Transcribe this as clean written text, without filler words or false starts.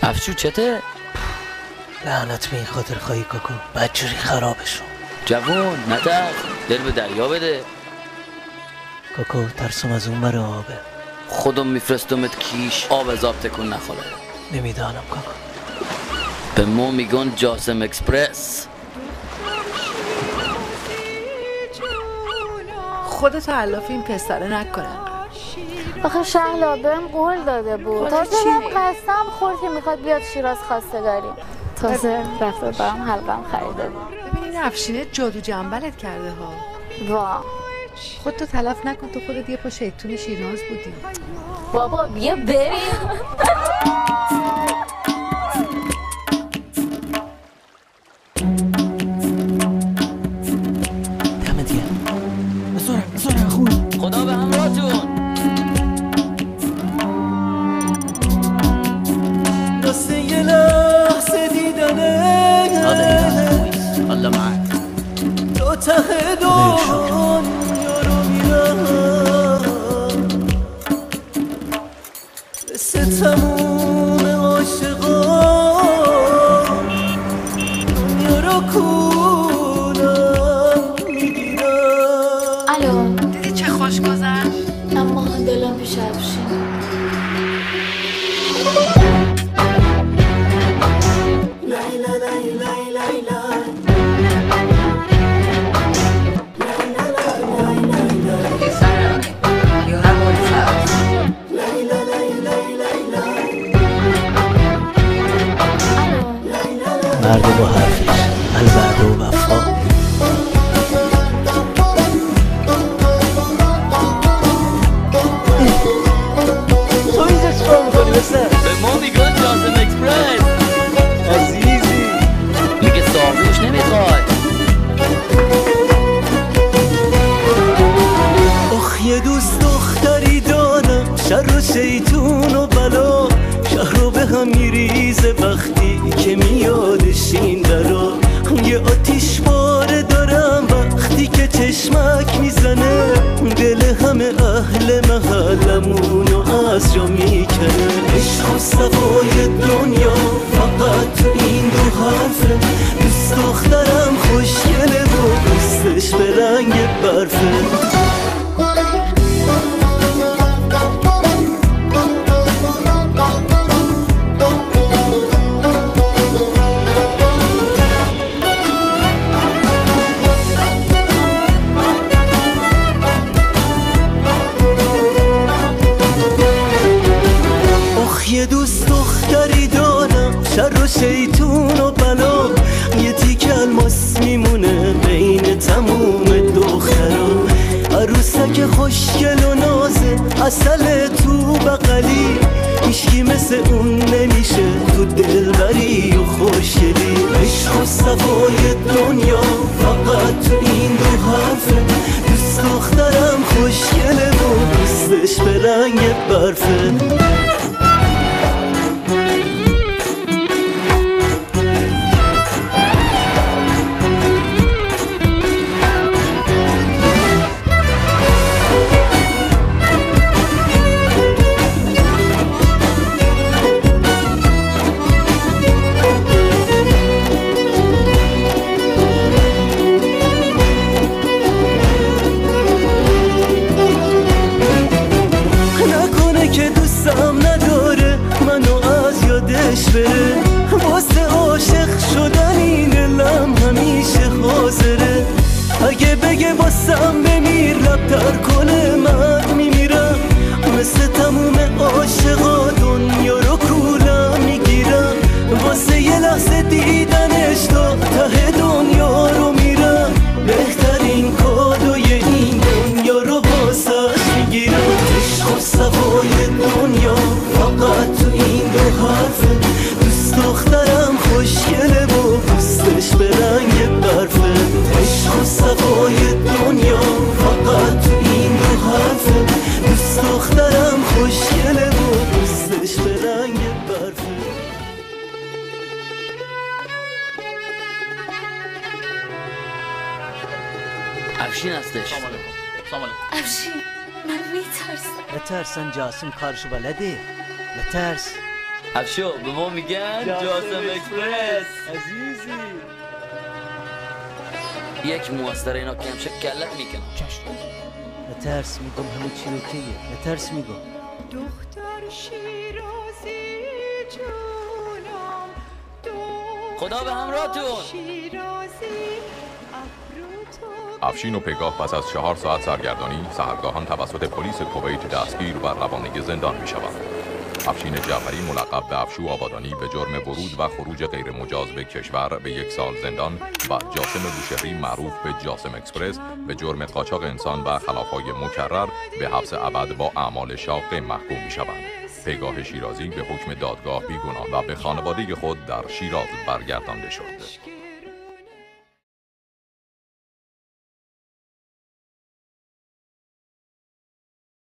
افشو چته؟ لعنت به این خاطر خواهی کاکو بدجوری خرابشون. جوون ندخ دل به دریا بده. کاکو ترسم از اون بره آبه. خودم میفرستمت کیش آب از آب تکون نخوره. نمیدانم کاکو. به ما میگن جاسم اکسپرس. خودت علاف این پسره نکنم. آخه شهلا بهم قول داده بود تازه بهم قسم خورد که میخواد بیاد شیراز خواستگاری. تازه رفته برام حلقم خریده بود. ببین این افشینه جادو جنبلت کرده ها. وا خودتو تلف نکن، تو خودت یه پا شیطون شیراز بودی. بابا بیا بریم. دمت گرم. بزرگ خوب. خدا به همراهتون. واسه یه لحظه دیدنه الله معاك تو ته دنیا رو میرم مثل تموم عاشقان دنیا رو کولم میگیرم. الو دیدی چه خوش گذشت؟ اما دلم پیش افشین. مرد با حرفش الوعد و وفا. تو اینجا چیکار میکنی بسر؟ به ما میگن جاسم اکسپرس. عزیزی میگه صاحبش نمیخواد. آخ یه دوست دختری دارم شر و شیطون و بلا شهر رو به هم میریزه وقتی که میادش این درا. یه آتیش باره دارم وقتی که چشمک میزنه دل همه اهل محلمونو از جا میکنه. عشق و صفای دنیا فقط تو این دو حرفه. دوست دخترم خوشگله و دوستش به رنگ برفه. یه دوست دختری دارم شر و شیطون و بلا یه تیک الماس میمونه بین تموم دخترا. عروسک خوشگل و نازه عسل تو بغلی هیچکی مثل اون نمیشه تو دلبری و خوشگلی. عشق و صفای دنیا فقط تو این دو حرفه. دوست دخترم خوشگله و دوستش به رنگ برفه. واسه عاشق شدن این دلم همیشه حاضره. اگه بگه واسم بمیر لب در کنه من میمیرم. مثل تموم عاشقا دنیا رو کولم میگیرم. واسه یه لحظه دیدنش تا ته دنیا رو میرم. بهترین کادوی این دنیا رو واسش میگیرم. عشق و صفای دنیا فقط تو این دو حرفه. دخترم خوشگله و دوستش به رنگ برفه. عشق و صفای دنیا فقط تو این دو حرفه. دوست دخترم خوشگله و دوستش به رنگ برفه. افشین هستش. سلام علیکم. افشین من میترسم. نترسن جاسم کارشو بلده. نترس. افشو به ما میگن جاسم اکسپرس. عزیزی یک موستر اینا کم شد کلت میکنم. نترس میگم همه چی اوکیه. نترس میگم. دختر شیرازی جونم خدا به همراهتون. شیرازی افشین و پگاه پس از 4 ساعت سرگردانی سحرگاهان توسط پلیس کویت دستگیر و روانه زندان میشوند. افشین جعفری ملقب به افشو آبادانی به جرم ورود و خروج غیر مجاز به کشور به 1 سال زندان و جاسم بوشهری معروف به جاسم اکسپرس به جرم قاچاق انسان و خلافهای مکرر به حبس ابد با اعمال شاقه محکوم میشوند. پگاه شیرازی به حکم دادگاه بیگناه و به خانواده خود در شیراز برگردانده شد.